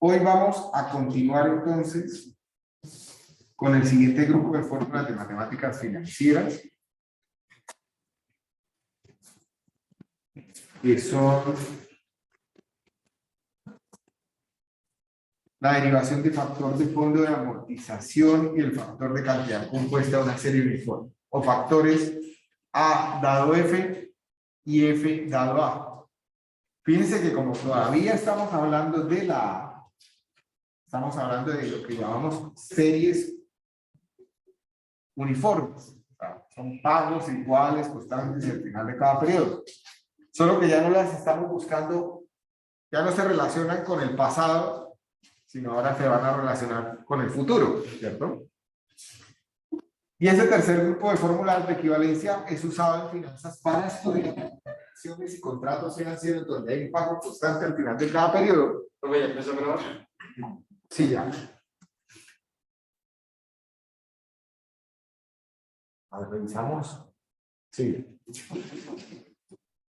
Hoy vamos a continuar entonces con el siguiente grupo de fórmulas de matemáticas financieras, que son la derivación de factor de fondo de amortización y el factor de cantidad compuesta de una serie uniforme, o factores A dado F y F dado A. Fíjense que como todavía estamos hablando de estamos hablando de lo que llamamos series uniformes. O sea, son pagos iguales, constantes al final de cada periodo. Solo que ya no las estamos buscando, ya no se relacionan con el pasado, sino ahora se van a relacionar con el futuro, ¿cierto? Y ese tercer grupo de fórmulas de equivalencia es usado en finanzas para estudiar acciones y contratos financieros donde hay un pago constante al final de cada periodo. ¿Ya empezó a grabar? Sí, ya. A ver, revisamos. Sí.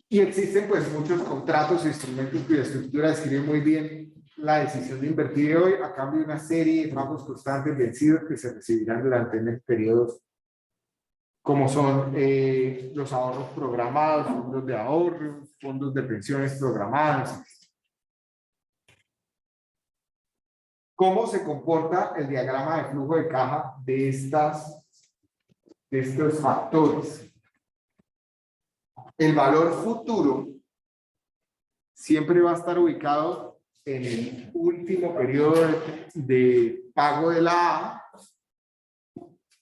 Y existen pues muchos contratos e instrumentos cuya estructura describe muy bien la decisión de invertir hoy a cambio de una serie de pagos constantes vencidos que se recibirán durante el periodo, como son los ahorros programados, fondos de ahorro, fondos de pensiones programados. ¿Cómo se comporta el diagrama de flujo de caja de estos factores? El valor futuro siempre va a estar ubicado en el último periodo de pago de la A,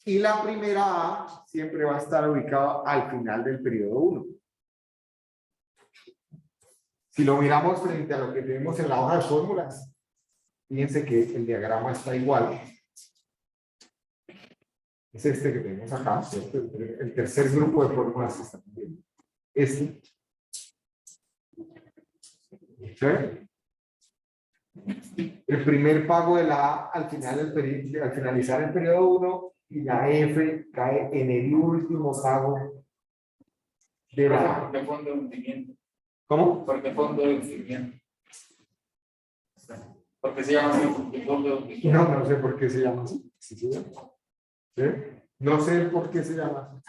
y la primera A siempre va a estar ubicada al final del periodo 1. Si lo miramos frente a lo que tenemos en la hoja de fórmulas, fíjense que el diagrama está igual. Es este que tenemos acá, ¿cierto? El tercer grupo de fórmulas que están viendo. Este. ¿Sí? El primer pago de la A al finalizar el periodo 1 y la F cae en el último pago de la A. ¿Por qué fondo de hundimiento? ¿Cómo? ¿Por qué fondo de hundimiento? ¿Por qué se llama así? Fondo de hundimiento. No sé por qué se llama así. ¿Sí se llama? ¿Sí? No sé por qué se llama así.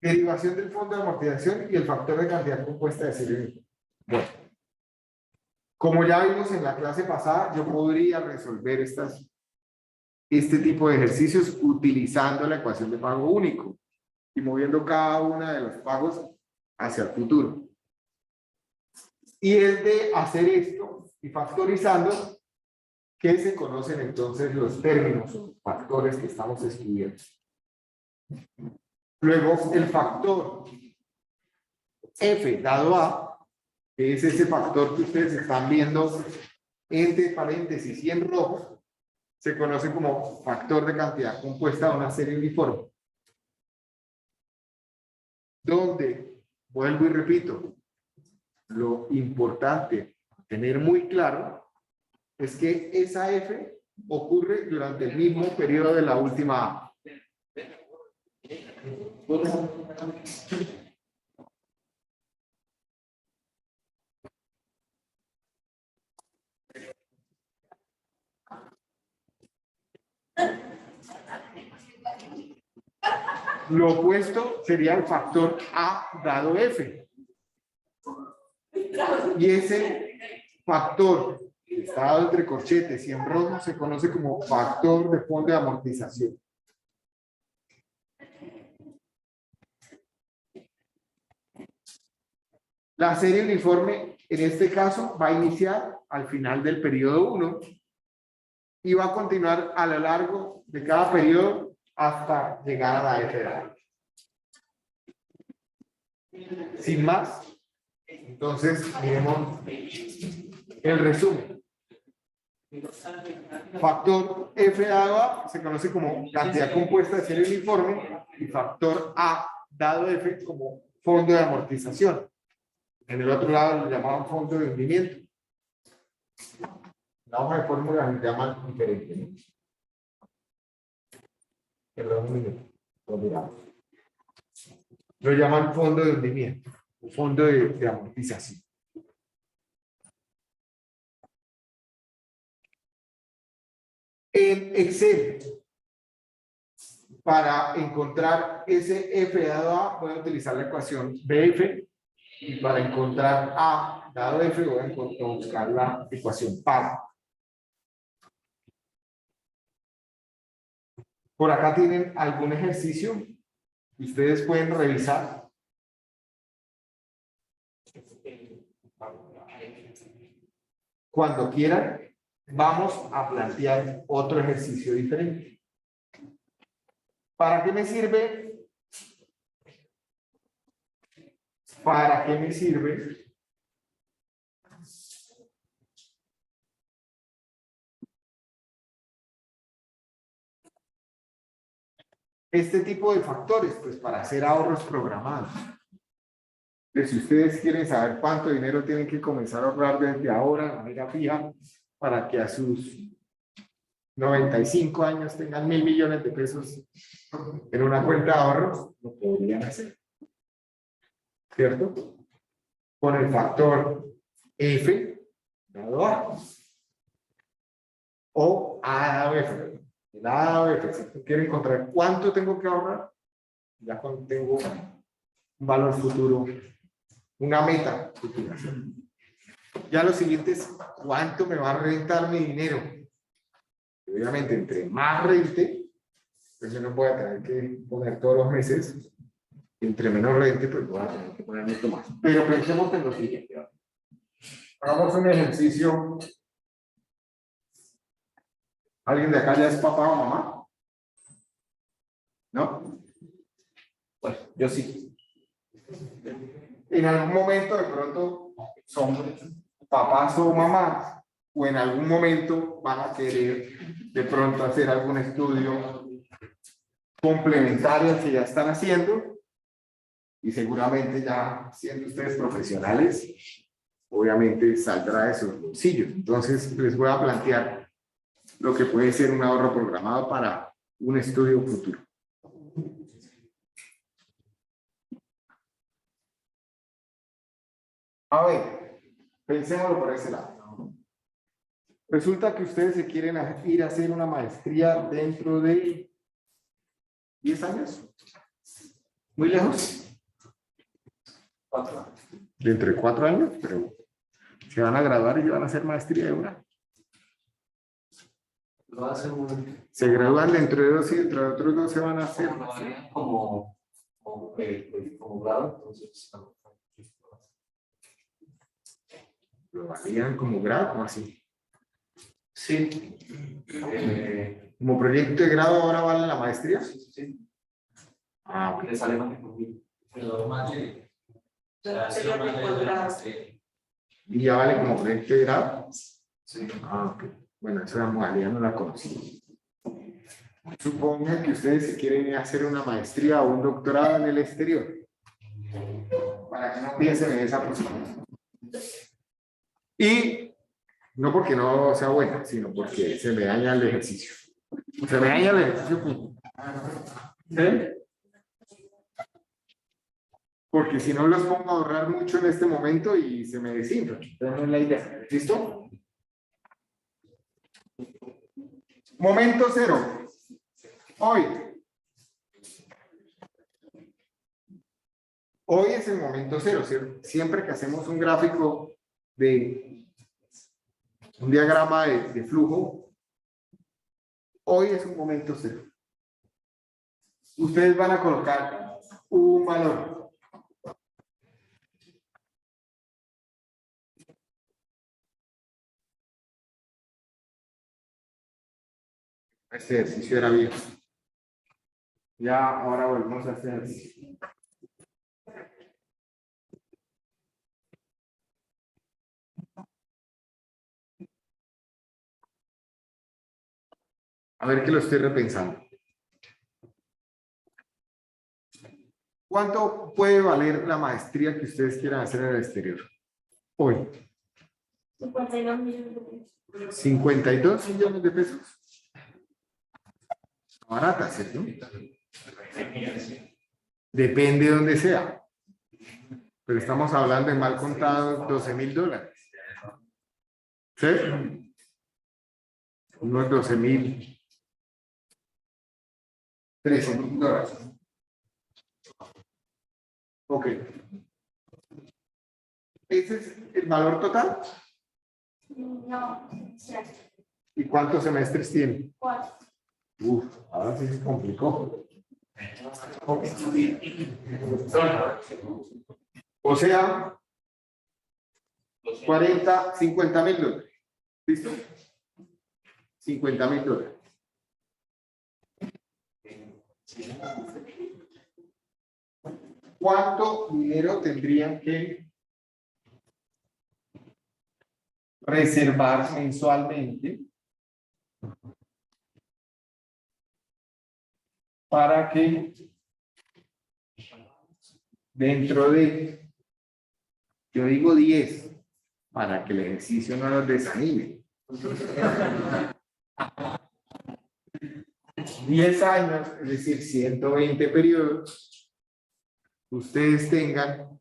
Derivación del fondo de amortización y el factor de cantidad compuesta de serie. Bueno, como ya vimos en la clase pasada, yo podría resolver este tipo de ejercicios utilizando la ecuación de pago único y moviendo cada uno de los pagos hacia el futuro. Y es de hacer esto y factorizando que se conocen entonces los términos o factores que estamos estudiando. Luego, el factor F dado A, que es ese factor que ustedes están viendo entre paréntesis y en rojo, se conoce como factor de cantidad compuesta de una serie uniforme. Donde, vuelvo y repito, lo importante a tener muy claro es que esa F ocurre durante el mismo periodo de la última A. Lo opuesto sería el factor A dado F. Y ese factor que está dado entre corchetes y en rojo se conoce como factor de fondo de amortización. La serie uniforme, en este caso, va a iniciar al final del periodo 1 y va a continuar a lo largo de cada periodo hasta llegar a la F. Sin más, entonces miremos el resumen. Factor F dado A se conoce como cantidad compuesta de serie uniforme y factor A dado F como fondo de amortización. En el otro lado lo llamaban fondo de hundimiento. La hoja de fórmula se llama diferente, ¿no? Perdón, un minuto. Lo miramos. Lo llaman fondo de hundimiento. fondo de amortización. En Excel, para encontrar ese f dado a, voy a utilizar la ecuación BF, y para encontrar a dado f, voy a buscar la ecuación par. Por acá tienen algún ejercicio que ustedes pueden revisar. Cuando quieran, vamos a plantear otro ejercicio diferente. ¿Para qué me sirve? ¿Para qué me sirve? Este tipo de factores, pues para hacer ahorros programados. Entonces, si ustedes quieren saber cuánto dinero tienen que comenzar a ahorrar desde ahora de manera fija para que a sus 95 años tengan 1.000 millones de pesos en una cuenta de ahorros, lo podrían hacer. ¿Cierto? Con el factor F dado A. O A dado F. El A dado F. Si quieren encontrar cuánto tengo que ahorrar, ya cuando tengo un valor futuro, una meta futura. Ya lo siguiente es cuánto me va a rentar mi dinero. Obviamente, entre más rente, pues yo no voy a tener que poner todos los meses. Entre menos rente, pues voy a tener que poner mucho más. Pero pensemos en lo siguiente. Hagamos un ejercicio. ¿Alguien de acá ya es papá o mamá? ¿No? Pues yo sí. En algún momento, de pronto, son papás o mamás, o en algún momento van a querer de pronto hacer algún estudio complementario al que ya están haciendo, y seguramente ya siendo ustedes profesionales, obviamente saldrá de sus bolsillos. Entonces les voy a plantear lo que puede ser un ahorro programado para un estudio futuro. A ver, pensémoslo por ese lado. Resulta que ustedes se quieren ir a hacer una maestría dentro de 10 años. ¿Muy lejos? 4 años. Dentro de 4 años, pero se van a graduar y van a hacer maestría de una. Lo hacen Se gradúan dentro de 2 y dentro de otros 2 se van a hacer. como grado, entonces. Lo valían como grado, ¿cómo así? Sí. Como proyecto de grado ahora vale la maestría. Sí. Ah, ok. Le sale más que conmigo. Pero más de. Y ya vale como proyecto de grado. Sí. Ah, ok. Bueno, esa modalidad no la conocí. Supongan que ustedes se quieren hacer una maestría o un doctorado en el exterior. Para que no piensen en esa posibilidad. Y no porque no sea buena, sino porque se me daña el ejercicio. Se me daña el ejercicio. ¿Sí? Porque si no los pongo a ahorrar mucho en este momento y se me desinfla. Entonces no es la idea. ¿Listo? Momento cero. Hoy es el momento cero. Siempre que hacemos un gráfico de un diagrama de flujo, hoy es un momento cero. Ustedes van a colocar un valor. Este ejercicio era viejo. Ya, ahora volvemos a hacer ejercicio. A ver que lo estoy repensando. ¿Cuánto puede valer la maestría que ustedes quieran hacer en el exterior? Hoy. 52 millones de pesos. 52 millones de pesos. Barata, ¿cierto? Depende de dónde sea. Pero estamos hablando de mal contado $12.000. ¿Sí? Unos $12.000. $13.000. Ok. ¿Ese es el valor total? No, sí, ¿Y cuántos semestres tiene? 4. Uf, ahora sí se complicó. O sea, 50.000 dólares. ¿Listo? $50.000. ¿Cuánto dinero tendrían que reservar mensualmente para que dentro de, yo digo 10, para que el ejercicio no los desanime? 10 años, es decir, 120 periodos, ustedes tengan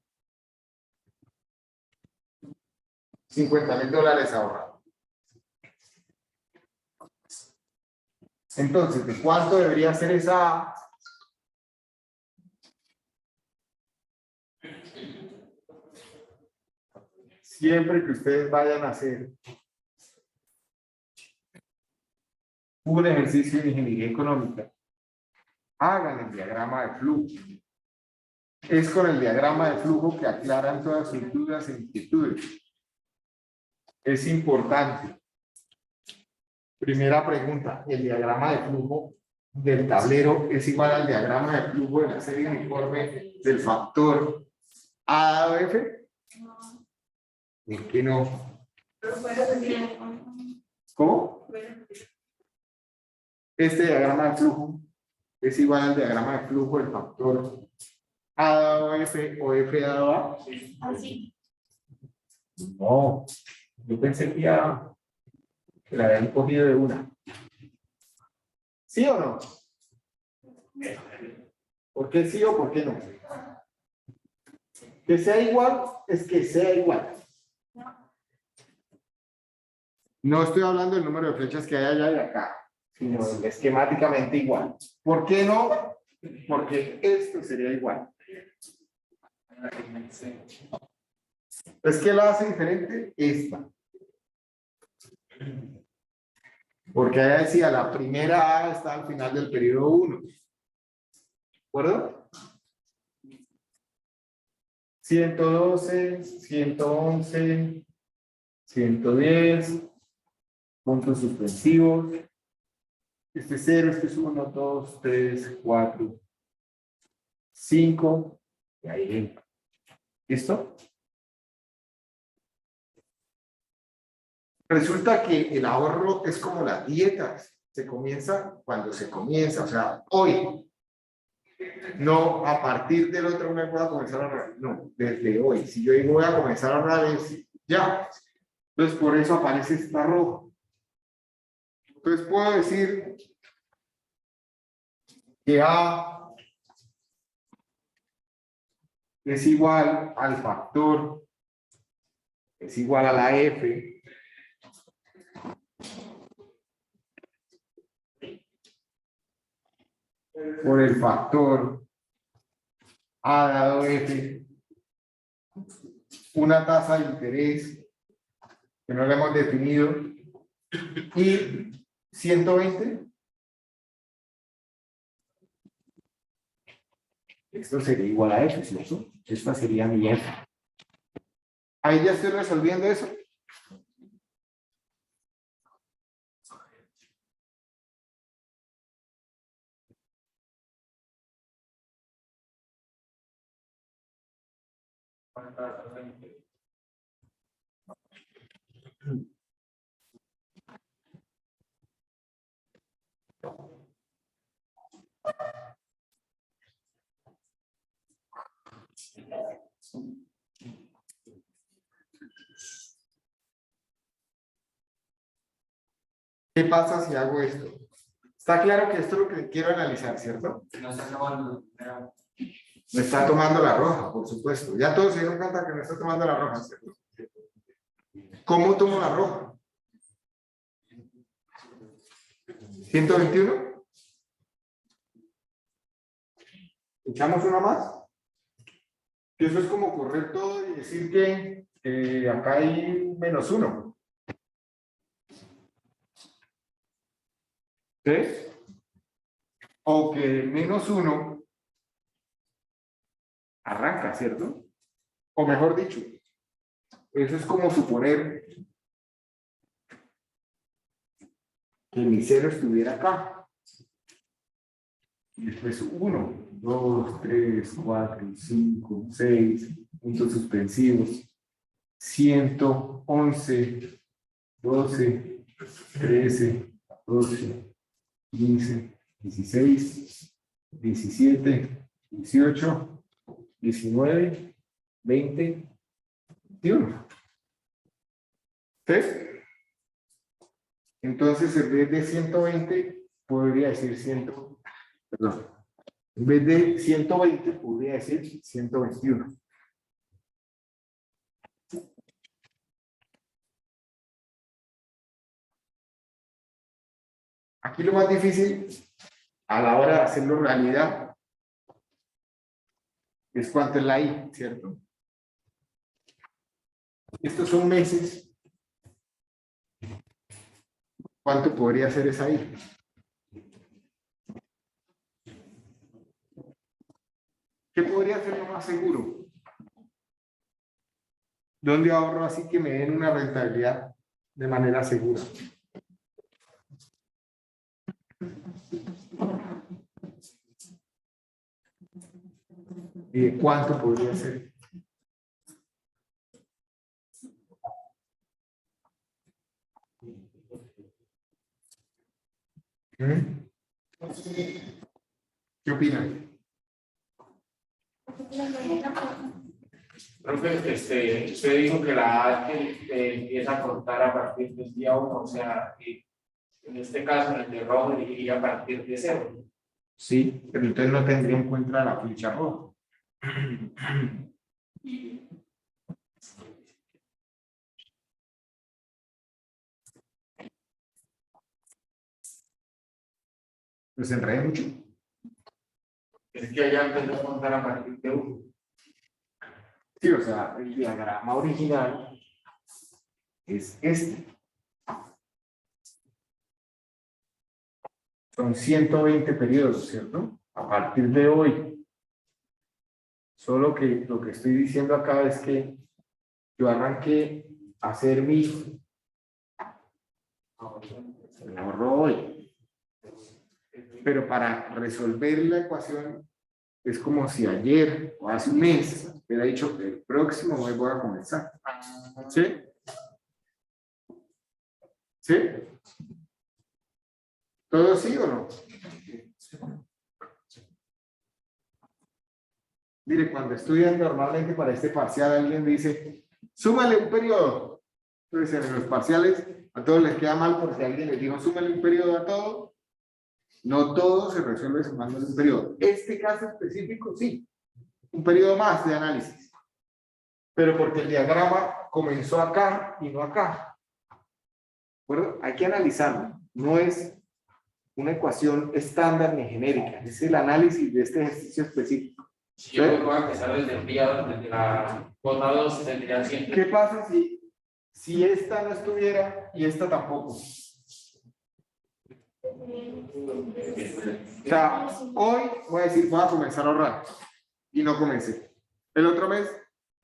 $50.000 ahorrados. Entonces, ¿de cuánto debería ser esa A? Siempre que ustedes vayan a hacer un ejercicio de ingeniería económica, hagan el diagrama de flujo. Es con el diagrama de flujo que aclaran todas sus dudas e inquietudes. Es importante. Primera pregunta, ¿el diagrama de flujo del tablero es igual al diagrama de flujo de la serie uniforme del factor A dado F? ¿Por qué no? ¿Cómo? Este diagrama de flujo es igual al diagrama de flujo del factor A dado F o F dado A. Así. No, yo pensé que ya la habían cogido de una. ¿Sí o no? ¿Por qué sí o por qué no? Que sea igual es que sea igual. No estoy hablando del número de flechas que hay allá y acá, sino esquemáticamente igual. ¿Por qué no? Porque esto sería igual. ¿Es que la hace diferente? Esta. Porque allá decía, la primera A está al final del periodo 1. ¿De acuerdo? 112, 111, 110, puntos suspensivos. Este es 0, este es 1, 2, 3, 4, 5. Y ahí. ¿Listo? Resulta que el ahorro es como las dietas. Se comienza cuando se comienza. O sea, hoy. No, a partir del otro mes voy a comenzar a ahorrar. No, desde hoy. Si yo digo voy a comenzar a ahorrar es ya. Entonces, por eso aparece esta roja. Entonces, puedo decir que A es igual al factor, es igual a la F por el factor A dado F, una tasa de interés que no la hemos definido, y 120. Esto sería igual a F, ¿cierto? Esta sería mi F. Ahí ya estoy resolviendo eso. ¿Qué pasa si hago esto? Está claro que esto es lo que quiero analizar, ¿cierto? No está acabando. No está tomando la roja, por supuesto. Ya todos se dieron cuenta que no está tomando la roja, ¿cierto? ¿Cómo tomo la roja? 121. ¿Echamos una más? Que eso es como correr todo y decir que acá hay -1. ¿Sí? O que -1 arranca, ¿cierto? O mejor dicho, eso es como suponer que mi cero estuviera acá. Y después 1, 2, 3, 4, 5, 6, puntos suspensivos, 111, 12, 13, 14, 15, 16, 17, 18, 19, 20, 21. ¿Sí? Entonces, en vez de 120, podría decir 100. Perdón. En vez de 120, podría decir 121. Aquí lo más difícil a la hora de hacerlo realidad es cuánto es la I, ¿cierto? Estos son meses. ¿Cuánto podría ser esa I? ¿Qué podría ser lo más seguro? ¿Dónde ahorro así que me den una rentabilidad de manera segura? ¿Y de cuánto podría ser? ¿Qué opinan? Profe, usted dijo que la H empieza a contar a partir del día 1, o sea, en este caso, en el de rojo, iría a partir de 0. Sí, pero entonces no tendría en cuenta la flecha roja. Pues enredé mucho. Es que allá empezó a contar a partir de 1. Sí, o sea, el diagrama original es este. Son 120 periodos, ¿cierto? A partir de hoy. Solo que lo que estoy diciendo acá es que yo arranqué a hacer mi ahorro hoy. Pero para resolver la ecuación es como si ayer o hace un mes hubiera dicho que el próximo mes voy a comenzar. ¿Sí? ¿Sí? ¿Todo sí o no? Mire, cuando estudian normalmente para este parcial, alguien dice, súmale un periodo. Entonces, en los parciales, a todos les queda mal porque alguien les dijo, súmale un periodo a todo. No todo se resuelve sumándole un periodo. Este caso específico, sí. Un periodo más de análisis. Pero porque el diagrama comenzó acá y no acá. ¿De acuerdo? Hay que analizarlo. No es una ecuación estándar ni genérica. Es el análisis de este ejercicio específico. Si yo voy a empezar desde el día, desde la cuota 2, tendría 100. ¿Qué pasa si esta no estuviera y esta tampoco? O sea, hoy voy a decir, voy a comenzar a ahorrar. Y no comencé. El otro mes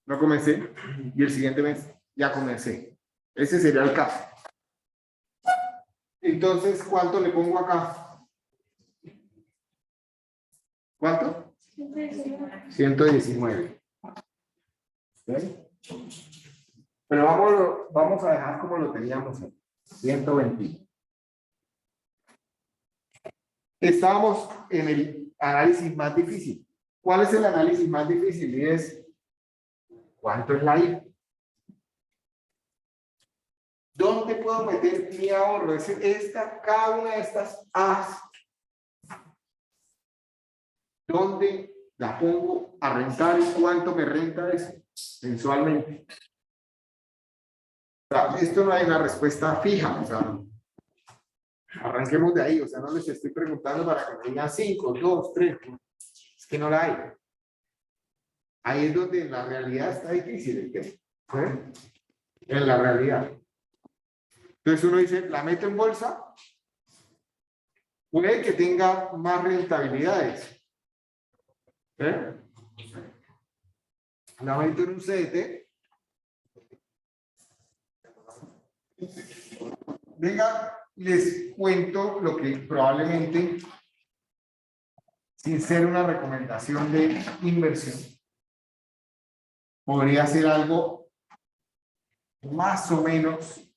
no comencé. Y el siguiente mes ya comencé. Ese sería el caso. Entonces, ¿cuánto le pongo acá? ¿Cuánto? 119. ¿Sí? Pero vamos a dejar como lo teníamos. 120. Estábamos en el análisis más difícil. ¿Cuál es el análisis más difícil? Y es, ¿cuánto es la I? ¿Dónde puedo meter mi ahorro? Es cada una de estas A's. ¿Dónde? la pongo a rentar y cuánto me renta eso mensualmente. O sea, esto no hay una respuesta fija, o sea, arranquemos de ahí, o sea, no les estoy preguntando para que me digan 5, 2, 3, es que no la hay. Ahí es donde en la realidad está difícil el tema, ¿sí? En la realidad. Entonces uno dice, ¿la meto en bolsa? Puede que tenga más rentabilidades. ¿Eh? La meto en un CDT. Venga, les cuento lo que probablemente, sin ser una recomendación de inversión, podría ser algo más o menos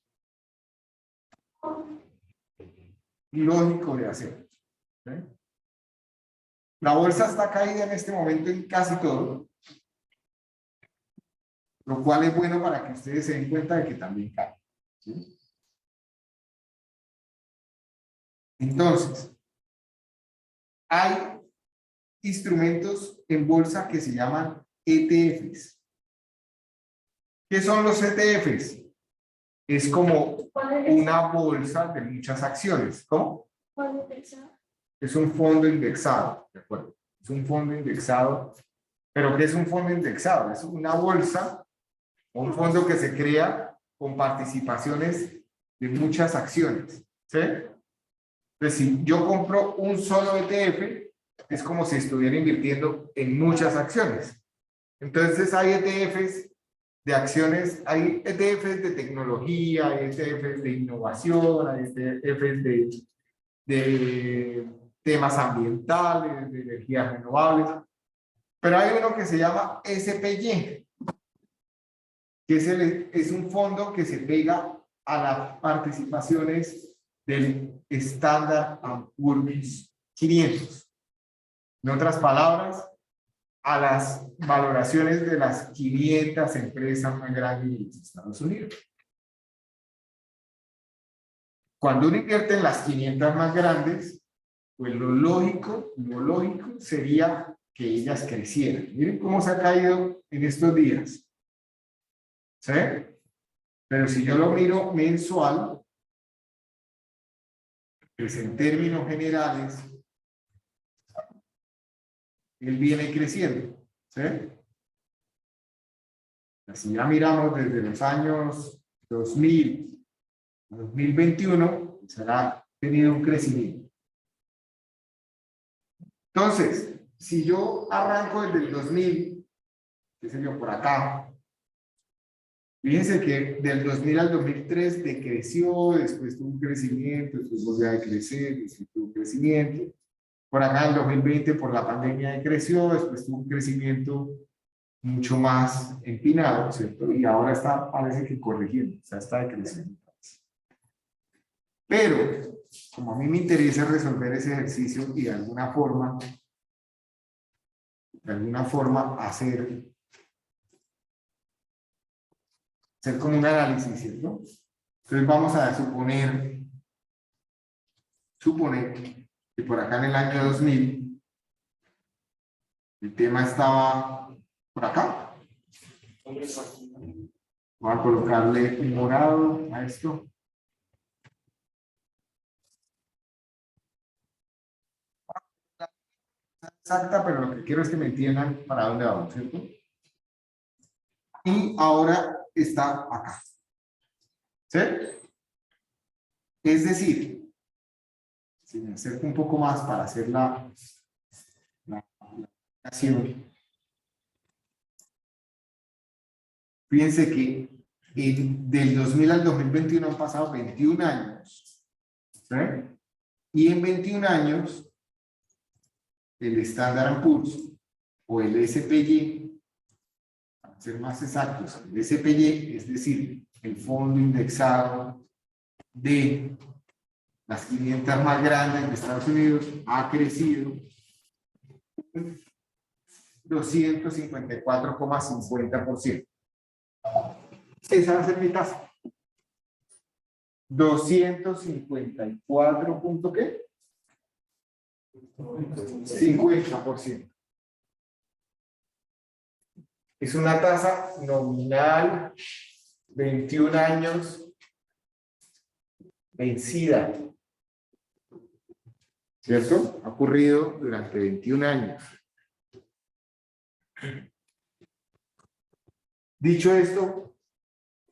lógico de hacer. ¿Sí? La bolsa está caída en este momento en casi todo, lo cual es bueno para que ustedes se den cuenta de que también cae. ¿Sí? Entonces, hay instrumentos en bolsa que se llaman ETFs. ¿Qué son los ETFs? Es como una bolsa de muchas acciones. ¿Cómo? Es un fondo indexado, ¿de acuerdo? Es un fondo indexado. ¿Pero qué es un fondo indexado? Es una bolsa o un fondo que se crea con participaciones de muchas acciones. ¿Sí? Entonces, si yo compro un solo ETF, es como si estuviera invirtiendo en muchas acciones. Entonces, hay ETFs de acciones, hay ETFs de tecnología, hay ETFs de innovación, hay ETFs de temas ambientales, de energías renovables, pero hay uno que se llama SPY, que es un fondo que se pega a las participaciones del Standard & Poor's 500. En otras palabras, a las valoraciones de las 500 empresas más grandes de los Estados Unidos. Cuando uno invierte en las 500 más grandes, pues lo lógico sería que ellas crecieran. Miren cómo se ha caído en estos días. ¿Sí? Pero si yo lo miro mensual, pues en términos generales, él viene creciendo. ¿Sí? Si ya miramos desde los años 2000 a 2021, pues ha tenido un crecimiento. Entonces, si yo arranco desde el 2000, qué sé yo, por acá, fíjense que del 2000 al 2003 decreció, después tuvo un crecimiento, después volvió a decrecer, después tuvo un crecimiento. Por acá en el 2020 por la pandemia decreció, después tuvo un crecimiento mucho más empinado, ¿cierto? Y ahora está, parece que corrigiendo, o sea, está decreciendo. Pero, como a mí me interesa resolver ese ejercicio y de alguna forma hacer como un análisis, ¿cierto? Entonces vamos a suponer que por acá en el año 2000 el tema estaba por acá. Voy a colocarle un morado a esto. Exacta, pero lo que quiero es que me entiendan para dónde vamos, ¿cierto? Y ahora está acá. ¿Sí? Es decir, si me acerco un poco más para hacer la aplicación, fíjense que del 2000 al 2021 han pasado 21 años. ¿Sí? Y en 21 años, el Standard & Poor's o el SPY, para ser más exactos, el SPY, es decir, el fondo indexado de las 500 más grandes de Estados Unidos, ha crecido 254,50%. Esa va a ser mi tasa. 254 punto ¿qué? 50%. es una tasa nominal 21 años vencida. ¿Cierto? Ha ocurrido durante 21 años. Dicho esto,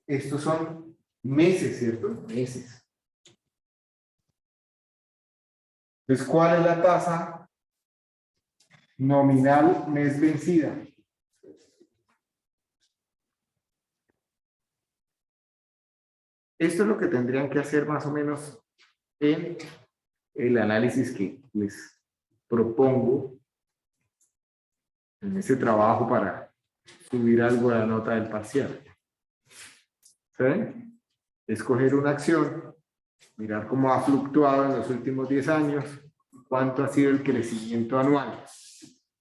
estos son meses, ¿cierto? Meses. Entonces, ¿cuál es la tasa nominal mes vencida? Esto es lo que tendrían que hacer más o menos en el análisis que les propongo en ese trabajo para subir algo a la nota del parcial. ¿Sí? Escoger una acción, mirar cómo ha fluctuado en los últimos 10 años, cuánto ha sido el crecimiento anual.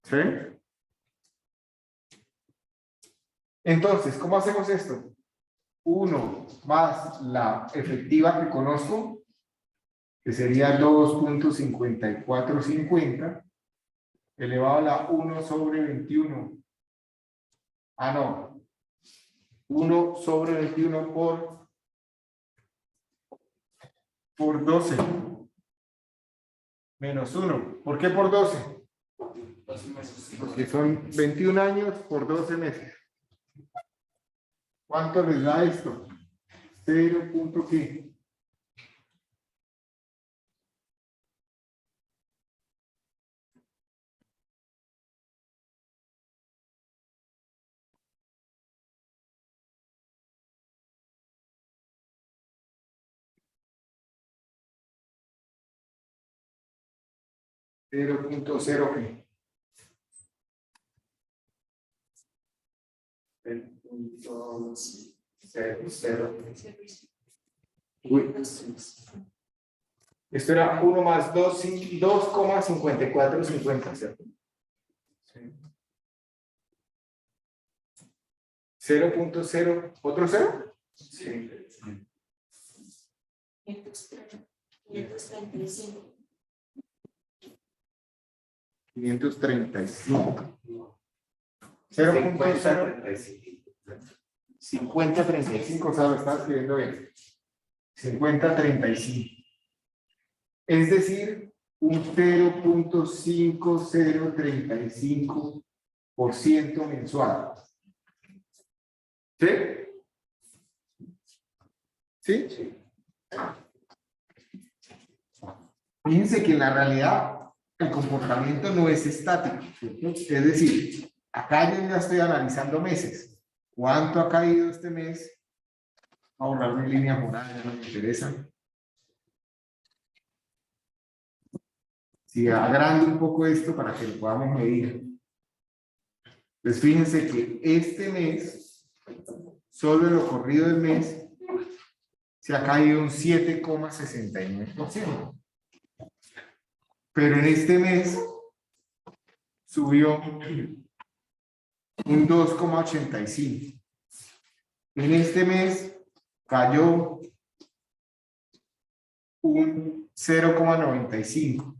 ¿Sí? Entonces, ¿cómo hacemos esto? 1 más la efectiva que conozco, que sería 2.5450, elevado a la 1 sobre 21. Ah, no. 1 sobre 21 por 12. Menos 1. ¿Por qué por 12? Porque son 21 años por 12 meses. ¿Cuánto les da esto? 0. ¿Qué? ¿0.0 qué? Uy. Esto era 1 más 2,5450, ¿cierto? Sí. 0.0, ¿otro 0? Sí. 535. 535. 0.0. 5035, o sea, lo estaba escribiendo bien. 5035. Es decir, un 0.5035% mensual. ¿Sí? ¿Sí? Sí. Fíjense que en la realidad el comportamiento no es estático, ¿cierto? Es decir, acá yo ya estoy analizando meses. ¿Cuánto ha caído este mes? Ahorrarme líneas morales, no me interesa. Si agrando un poco esto para que lo podamos medir. Pues fíjense que este mes, solo en lo corrido del mes, se ha caído un 7,69%. Pero en este mes subió un 2,85%. En este mes cayó un 0,95%.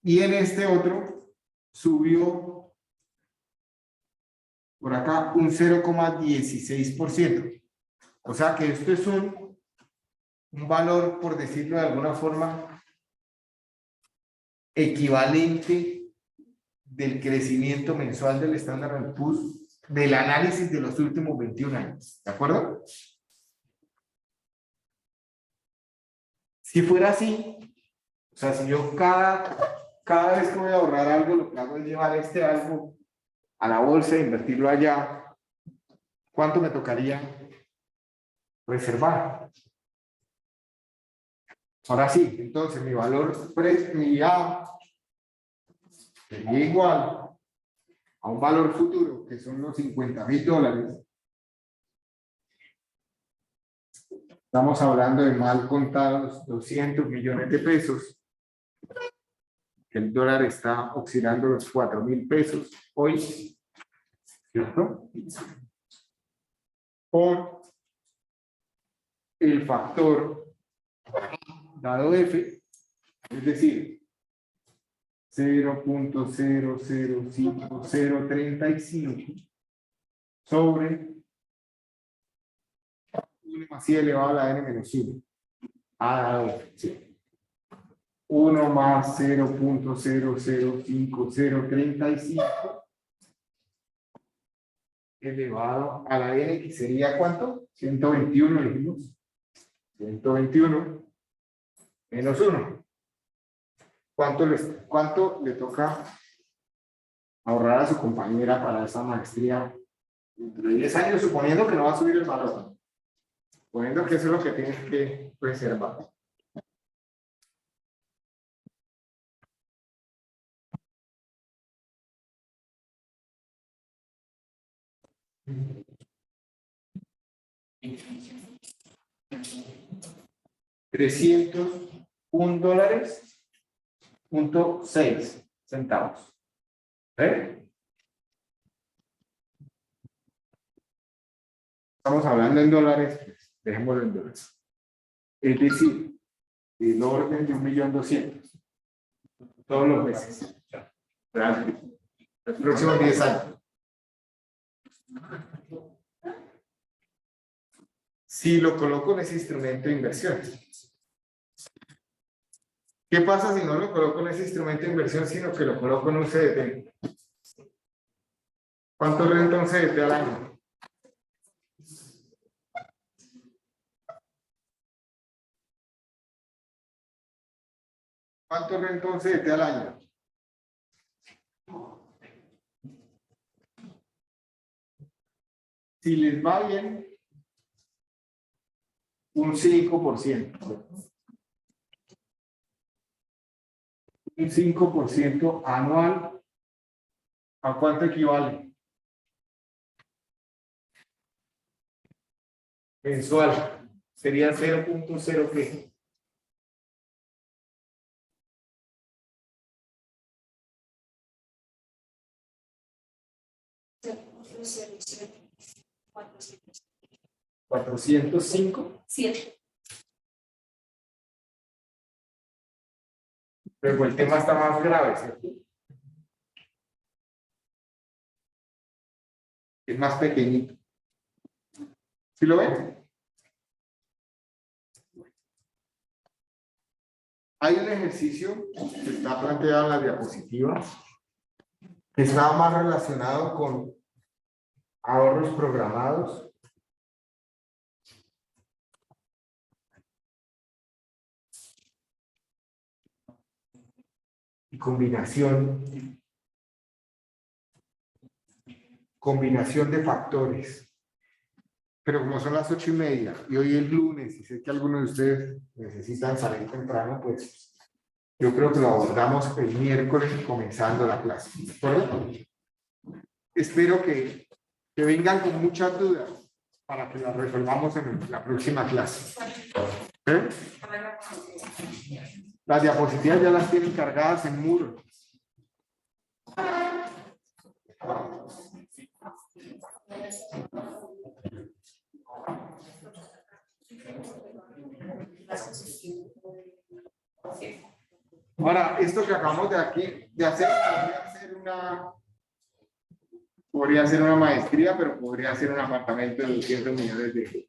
Y en este otro subió por acá un 0,16%. O sea que esto es un valor, por decirlo de alguna forma, equivalente del crecimiento mensual del Standard & Poor's del análisis de los últimos 21 años. ¿De acuerdo? Si fuera así, o sea, si yo cada vez que voy a ahorrar algo, lo que hago es llevar este algo a la bolsa e invertirlo allá, ¿cuánto me tocaría reservar? Ahora sí, entonces mi valor, mi A, sería igual a un valor futuro, que son los $50,000. Estamos hablando de mal contados 200 millones de pesos. El dólar está oscilando los 4,000 pesos hoy, ¿cierto? Por el factor dado F, es decir, 0.005035 sobre 1 más i elevado a la n menos 1. Sí. 1 más 0.005035 elevado a la n, que sería ¿cuánto? 121, dijimos. 121 menos 1. ¿Cuánto le toca ahorrar a su compañera para esa maestría dentro de 10 años, suponiendo que no va a subir el valor? Suponiendo que eso es lo que tienes que preservar. $301.06. Estamos hablando en dólares, pues, dejémoslo en dólares. Es decir, el orden de 1.200.000 todos los meses. Realmente. Los próximos 10 años. Si lo coloco en ese instrumento de inversión. ¿Qué pasa si no lo coloco en ese instrumento de inversión, sino que lo coloco en un CDT? ¿Cuánto renta un CDT al año? ¿Cuánto renta un CDT al año? Si les va bien, un 5%. Un 5% anual, ¿a cuánto equivale? Mensual. Sería 0.0 ¿qué? ¿405? 7. Pero el tema está más grave, ¿cierto? Es más pequeñito. ¿Sí lo ven? Hay un ejercicio que está planteado en las diapositivas que está más relacionado con ahorros programados. Y combinación de factores. Pero como son las 8:30 y hoy es lunes y sé que algunos de ustedes necesitan salir temprano, pues yo creo que lo abordamos el miércoles comenzando la clase. ¿De acuerdo? Espero que vengan con muchas dudas para que las resolvamos en la próxima clase. ¿Eh? Las diapositivas ya las tienen cargadas en muro. Ahora, esto que acabamos de hacer podría ser una maestría, pero podría ser un apartamento de 200 millones de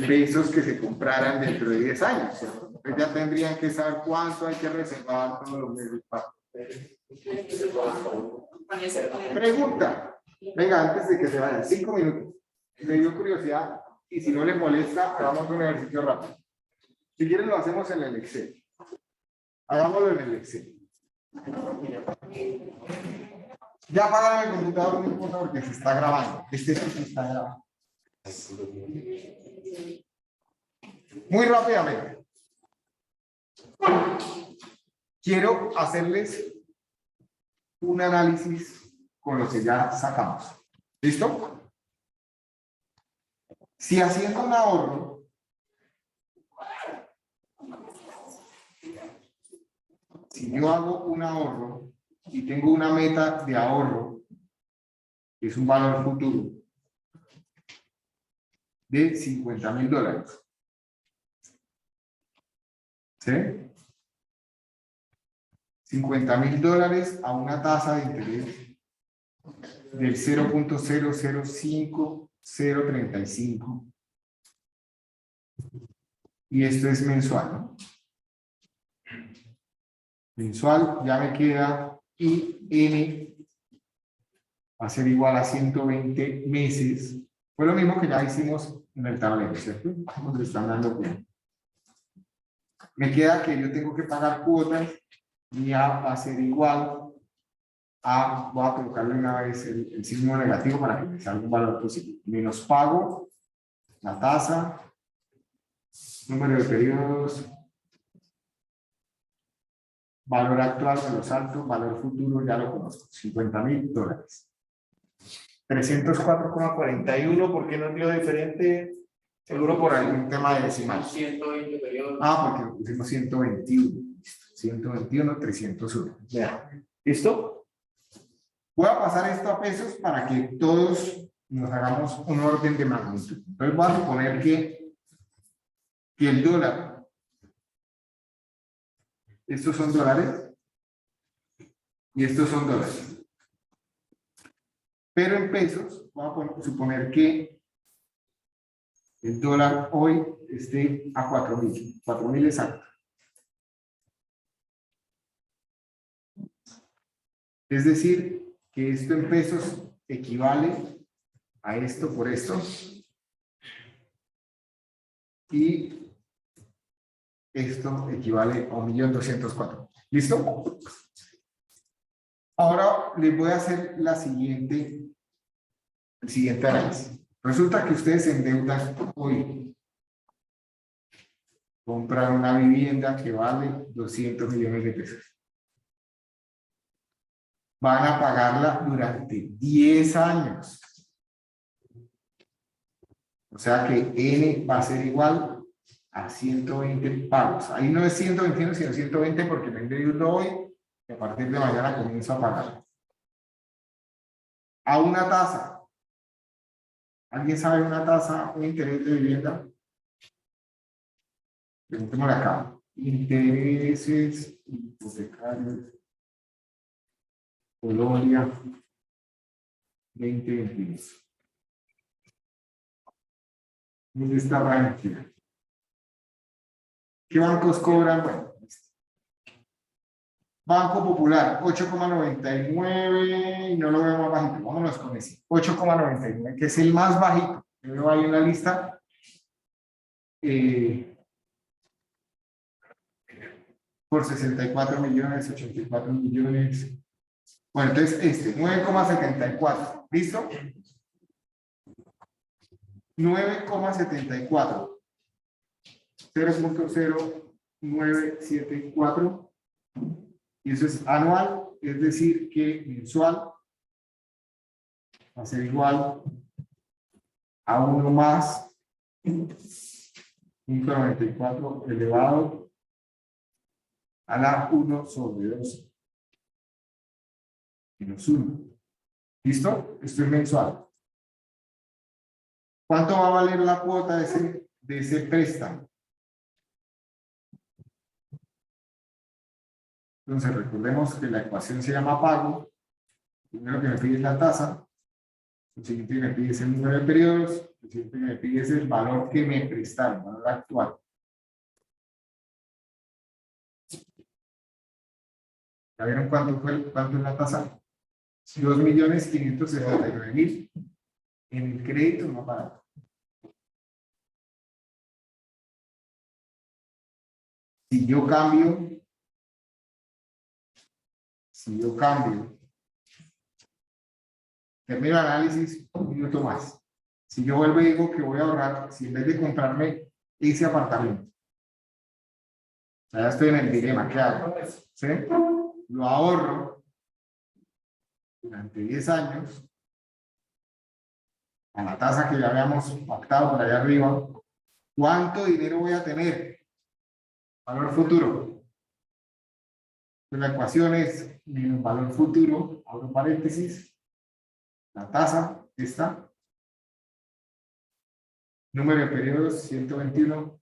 pesos que se compraran dentro de 10 años. Entonces ya tendrían que saber cuánto hay que reservar todos los meses. Pregunta. Venga, antes de que se vayan, 5 minutos. Me dio curiosidad y si no les molesta, hagamos un ejercicio rápido. Si quieren lo hacemos en el Excel. Hagámoslo en el Excel. Ya apagan el computador, no importa porque se está grabando. Este sí se está grabando. Muy rápidamente. Quiero hacerles un análisis con lo que ya sacamos. ¿Listo? Si haciendo un ahorro, si yo hago un ahorro y tengo una meta de ahorro, que es un valor futuro, de $50.000. ¿Sí? $50.000 a una tasa de interés del 0.005035. Y esto es mensual, ¿no? Mensual, ya me queda IN va a ser igual a 120 meses. Fue lo mismo que ya hicimos en el tablero, ¿cierto? Nos están dando cuenta. Me queda que yo tengo que pagar cuotas y A va a ser igual a, voy a colocarle una vez el signo negativo para que me salga un valor positivo. Menos pago, la tasa, número de periodos, valor actual de los altos, valor futuro, ya lo conozco, $50.000. 304,41, ¿por qué nos dio diferente? Seguro por algún tema de decimal. 120 periodos. Porque pusimos 121. 121, 301. Ya. ¿Listo? Voy a pasar esto a pesos para que todos nos hagamos un orden de magnitud. Entonces voy a suponer que el dólar, estos son dólares y estos son dólares. Pero en pesos, vamos a suponer que el dólar hoy esté a 4.000. 4.000 exacto. Es decir, que esto en pesos equivale a esto por esto. Y esto equivale a 1.204.000. ¿Listo? Ahora les voy a hacer el siguiente análisis. Resulta que ustedes se endeudan hoy. Compran una vivienda que vale 200 millones de pesos. Van a pagarla durante 10 años. O sea que N va a ser igual a 120 pagos. Ahí no es 121, sino 120 porque me endeudo hoy y a partir de mañana comienzo a pagar. A una tasa. ¿Alguien sabe una tasa, un interés de vivienda? Preguntémosle acá. Intereses hipotecarios. Colombia 2022. ¿Dónde está Rankia? ¿Qué bancos cobran? Bueno, Banco Popular, 8,99, y no lo veo más bajito, vámonos con ese, 8,99, que es el más bajito. Yo veo ahí en la lista. Por 64 millones, 84 millones. Bueno, entonces 9,74, ¿listo? 9,74. 0.0974. Y eso es anual, es decir, que mensual va a ser igual a 1 más 1,94 elevado a la 1 sobre 2 menos 1. ¿Listo? Esto es mensual. ¿Cuánto va a valer la cuota de ese préstamo? Entonces, recordemos que la ecuación se llama pago. Primero que me pide es la tasa. El siguiente que me pide es el número de periodos. El siguiente que me pide es el valor que me prestaron, el valor actual. ¿Ya vieron cuánto es la tasa? 2.579.000 en el crédito no pagado. Si yo cambio, termino el análisis un minuto más. Si yo vuelvo y digo que voy a ahorrar, si en vez de comprarme ese apartamento, ya estoy en el dilema, ¿qué hago? ¿Sí? Lo ahorro durante 10 años a la tasa que ya habíamos pactado por allá arriba. ¿Cuánto dinero voy a tener? Valor futuro. La ecuación es menos valor futuro, abro paréntesis, la tasa está, número de periodos 121,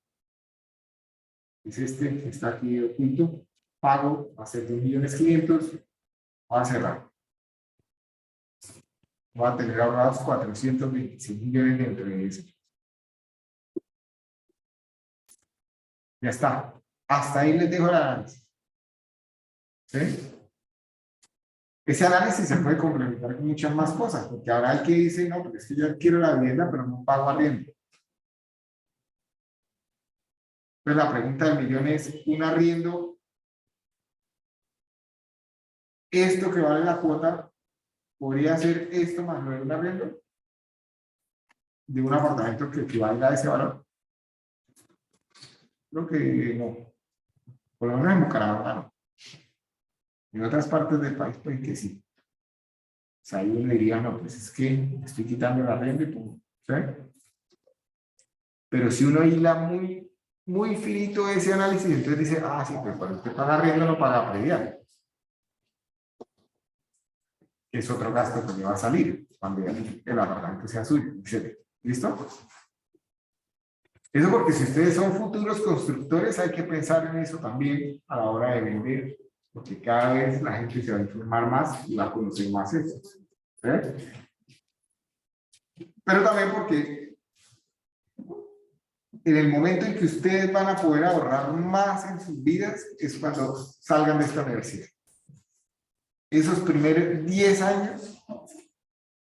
es este que está aquí oculto, pago va a ser de 1.500.000, voy a cerrar. Voy a tener ahorrados 426 millones dentro de eso. Ya está. Hasta ahí les dejo el análisis. ¿Sí? Ese análisis se puede complementar con muchas más cosas, porque ahora hay que dice, no, porque es que yo quiero la vivienda, pero no pago arriendo. Pues la pregunta del millón es, ¿un arriendo, esto que vale la cuota, podría ser esto más lo de un arriendo de un apartamento que equivalga a ese valor? Creo que no. Por lo menos en Bucaramanga no. En otras partes del país, pues que sí. O sea, ahí uno diría, no, pues es que estoy quitando la renta y pum, ¿sí? Pero si uno hila muy finito ese análisis, entonces dice, ah, sí, pues cuando usted paga arriendo no paga predial. Es otro gasto que le va a salir cuando el apartamento sea suyo, etc. ¿Listo? Eso porque si ustedes son futuros constructores, hay que pensar en eso también a la hora de vender, porque cada vez la gente se va a informar más y va a conocer más eso. ¿Sí? Pero también porque en el momento en que ustedes van a poder ahorrar más en sus vidas es cuando salgan de esta universidad. Esos primeros 10 años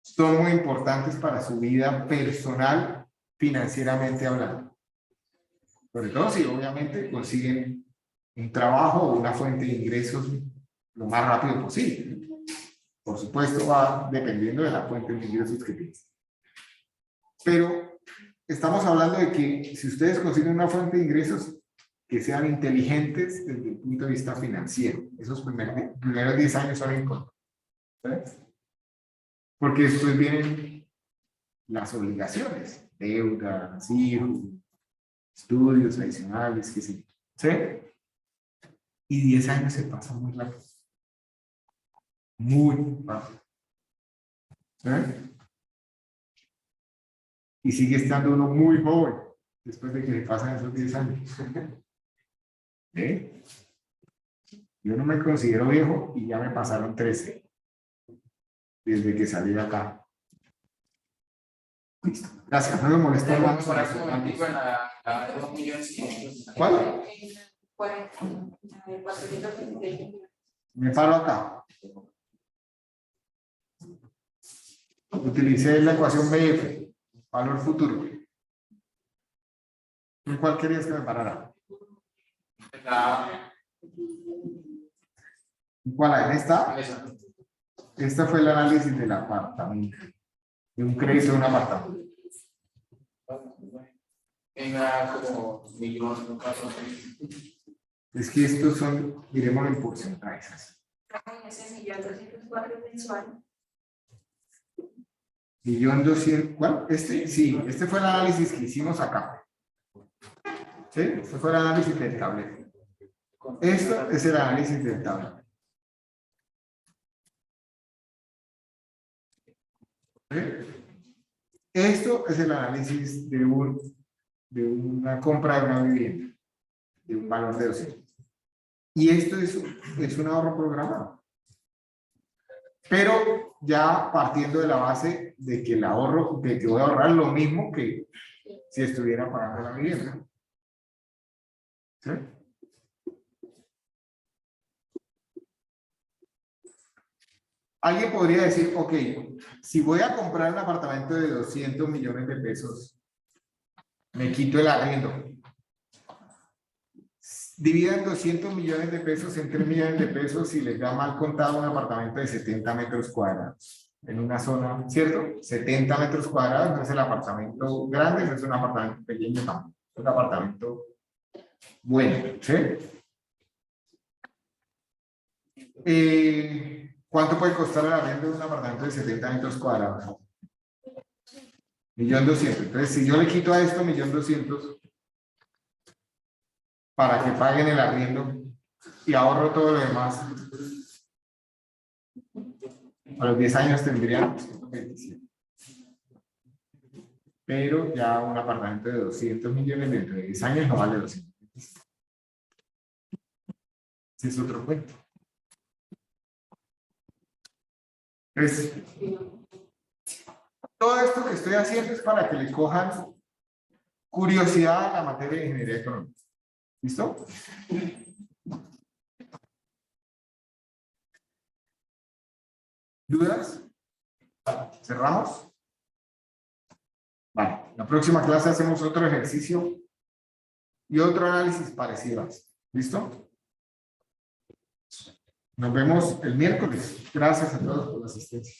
son muy importantes para su vida personal, financieramente hablando. Sobre todo si obviamente consiguen un trabajo o una fuente de ingresos lo más rápido posible. Por supuesto, va dependiendo de la fuente de ingresos que tienen. Pero estamos hablando de que si ustedes consiguen una fuente de ingresos que sean inteligentes desde el punto de vista financiero, esos primeros 10 años son importantes. ¿Sí? Porque después vienen las obligaciones, deudas, hijos, estudios adicionales, que sí. ¿Sí? Y 10 años se pasan muy rápido. Muy rápido. ¿Sí? Y sigue estando uno muy joven después de que se pasan esos 10 años. ¿Sí? Yo no me considero viejo y ya me pasaron 13 desde que salí de acá. Listo. Gracias, no me molesta más. Por aquí un momentico en la 2.500.000. ¿Cuál? Me paro acá. Utilicé la ecuación BF, valor futuro. ¿En cuál querías que me parara? ¿En cuál? ¿En esta? Esta fue el análisis del apartamento. De un crédito de un apartamento. Venga, como 1.400.000. Es que estos son, diremos en porcentajes. Ese 1.204.000 mensual. 1.200.000, ¿cuál? Sí, este fue el análisis que hicimos acá. ¿Sí? Este fue el análisis del tablero. Esto es el análisis del tablero. ¿Sí? Esto es el análisis de una compra de una vivienda, de un valor de 200. Y esto es un ahorro programado. Pero ya partiendo de la base de que el ahorro, de que voy a ahorrar lo mismo que si estuviera pagando la vivienda. ¿Sí? Alguien podría decir, ok, si voy a comprar un apartamento de 200 millones de pesos, me quito el arriendo. Dividan 200 millones de pesos en 3 millones de pesos y les da mal contado un apartamento de 70 metros cuadrados. En una zona, ¿cierto? 70 metros cuadrados no es el apartamento grande, no es un apartamento pequeño, no. Es un apartamento bueno, ¿sí? ¿Cuánto puede costar el arriendo de un apartamento de 70 metros cuadrados? 1.200.000. Entonces, si yo le quito a esto 1.200.000 para que paguen el arriendo y ahorro todo lo demás, a los 10 años tendrían 127. Pero ya un apartamento de 200 millones dentro de 10 años no vale 200. Ese es otro cuento. Es, todo esto que estoy haciendo es para que le cojan curiosidad a la materia de ingeniería económica. ¿Listo? ¿Dudas? ¿Cerramos? Vale, la próxima clase hacemos otro ejercicio y otro análisis parecido a este. ¿Listo? Nos vemos el miércoles. Gracias a todos por la asistencia.